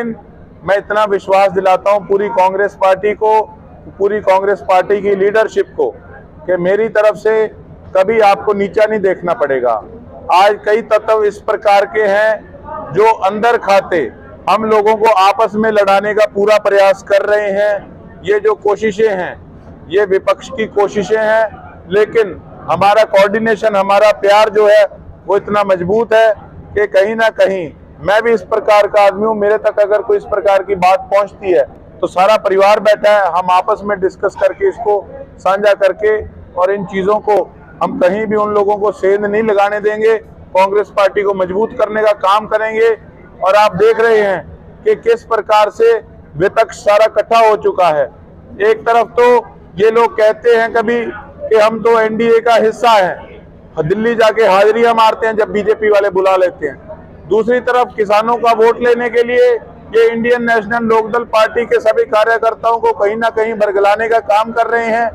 लेकिन मैं इतना विश्वास दिलाता हूं पूरी कांग्रेस पार्टी को, पूरी कांग्रेस पार्टी की लीडरशिप को, कि मेरी तरफ से कभी आपको नीचा नहीं देखना पड़ेगा। आज कई तत्व इस प्रकार के हैं जो अंदर खाते हम लोगों को आपस में लड़ाने का पूरा प्रयास कर रहे हैं। ये जो कोशिशें हैं ये विपक्ष की कोशिशें हैं, लेकिन हमारा कोऑर्डिनेशन, हमारा प्यार जो है वो इतना मजबूत है कि कहीं ना कहीं मैं भी इस प्रकार का आदमी हूँ। मेरे तक अगर कोई इस प्रकार की बात पहुंचती है तो सारा परिवार बैठा है, हम आपस में डिस्कस करके इसको साझा करके, और इन चीज़ों को हम कहीं भी उन लोगों को सेंध नहीं लगाने देंगे। कांग्रेस पार्टी को मजबूत करने का काम करेंगे। और आप देख रहे हैं कि किस प्रकार से विपक्ष सारा इकट्ठा हो चुका है। एक तरफ तो ये लोग कहते हैं कभी कि हम तो एनडीए का हिस्सा हैं, दिल्ली जाके हाजिरियां मारते हैं जब बीजेपी वाले बुला लेते हैं। दूसरी तरफ किसानों का वोट लेने के लिए ये इंडियन नेशनल लोकदल पार्टी के सभी कार्यकर्ताओं को कहीं ना कहीं बरगलाने का काम कर रहे हैं।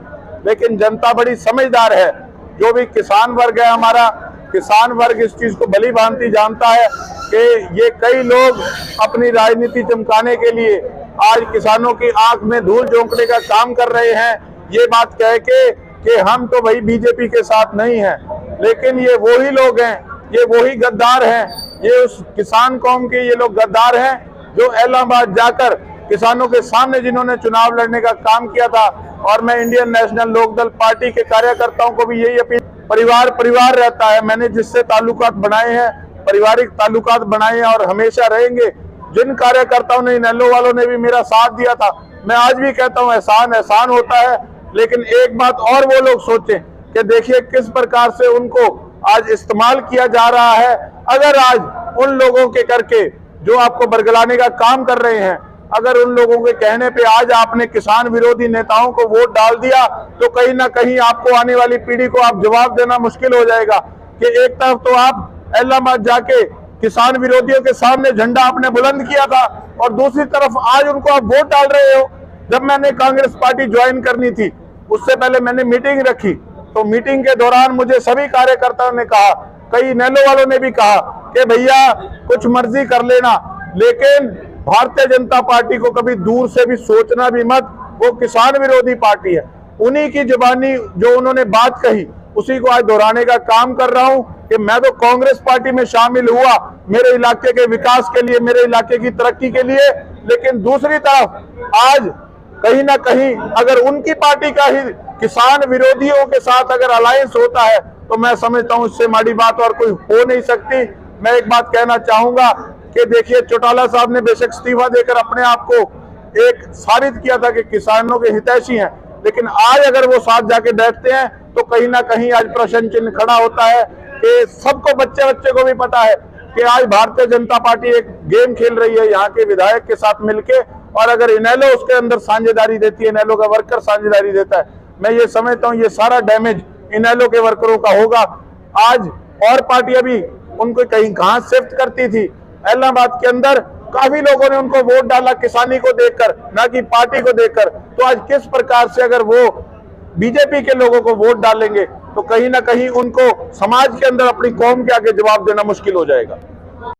लेकिन जनता बड़ी समझदार है। जो भी किसान वर्ग है, हमारा किसान वर्ग इस चीज को भली भांति जानता है कि ये कई लोग अपनी राजनीति चमकाने के लिए आज किसानों की आंख में धूल झोंकने का काम कर रहे हैं। ये बात कह के कि हम तो भाई बीजेपी के साथ नहीं है, लेकिन ये वही लोग हैं, ये वही गद्दार हैं, ये उस किसान कौम के ये लोग गद्दार हैं जो इलाहाबाद जाकर किसानों के सामने जिन्होंने चुनाव लड़ने का काम किया था। और मैं इंडियन नेशनल लोकदल पार्टी के कार्यकर्ताओं को भी यही अपील, परिवार रहता है। मैंने जिससे ताल्लुकात बनाए हैं, पारिवारिक ताल्लुकात बनाए हैं और हमेशा रहेंगे। जिन कार्यकर्ताओं ने, इनेलो वालों ने भी मेरा साथ दिया था, मैं आज भी कहता हूं एहसान होता है। लेकिन एक बात और वो लोग सोचें कि देखिए किस प्रकार से उनको आज इस्तेमाल किया जा रहा है। अगर आज उन लोगों के करके जो आपको बरगलाने का काम कर रहे हैं, अगर उन लोगों के कहने पे आज आपने किसान विरोधी नेताओं को वोट डाल दिया तो कहीं ना कहीं आपको आने वाली पीढ़ी को आप जवाब देना मुश्किल हो जाएगा कि एक तरफ तो आप इलाहाबाद जाके किसान विरोधियों के सामने झंडा आपने बुलंद किया था और दूसरी तरफ आज उनको आप वोट डाल रहे हो। जब मैंने कांग्रेस पार्टी ज्वाइन करनी थी उससे पहले मैंने मीटिंग रखी, तो मीटिंग के दौरान मुझे सभी कार्यकर्ताओं ने कहा, कई इनेलो वालों ने भी कहा कि भैया कुछ मर्जी कर लेना, लेकिन भारतीय जनता पार्टी को कभी दूर से भी सोचना भी मत। वो किसान विरोधी पार्टी है। उन्हीं की जुबानी जो उन्होंने बात कही उसी को आज दोहराने का काम कर रहा हूं कि मैं तो कांग्रेस पार्टी में शामिल हुआ मेरे इलाके के विकास के लिए, मेरे इलाके की तरक्की के लिए, लेकिन दूसरी तरफ आज कहीं ना कहीं अगर उनकी पार्टी का ही किसान विरोधियों के साथ अगर अलायंस होता है तो मैं समझता हूं इससे माड़ी बात और कोई हो नहीं सकती। मैं एक बात कहना चाहूंगा कि देखिए चौटाला साहब ने बेशक इस्तीफा देकर अपने आप को एक साबित किया था कि किसानों के हितैषी हैं, लेकिन आज अगर वो साथ जाके बैठते हैं तो कहीं ना कहीं आज प्रश्न चिन्ह खड़ा होता है कि सबको, बच्चे को भी पता है कि आज भारतीय जनता पार्टी एक गेम खेल रही है यहाँ के विधायक के साथ मिलके, और अगर इनेलो उसके अंदर साझेदारी देती है, इनेलो का वर्कर साझेदारी देता है, मैं ये समझता हूँ ये सारा डैमेज इनेलो के वर्करों का होगा। आज और पार्टियां भी उनको कहीं कहां शिफ्ट करती थी, इलाहाबाद के अंदर काफी लोगों ने उनको वोट डाला किसानी को देखकर, ना कि पार्टी को देखकर। तो आज किस प्रकार से अगर वो बीजेपी के लोगों को वोट डालेंगे तो कहीं ना कहीं उनको समाज के अंदर अपनी कौम के आगे जवाब देना मुश्किल हो जाएगा।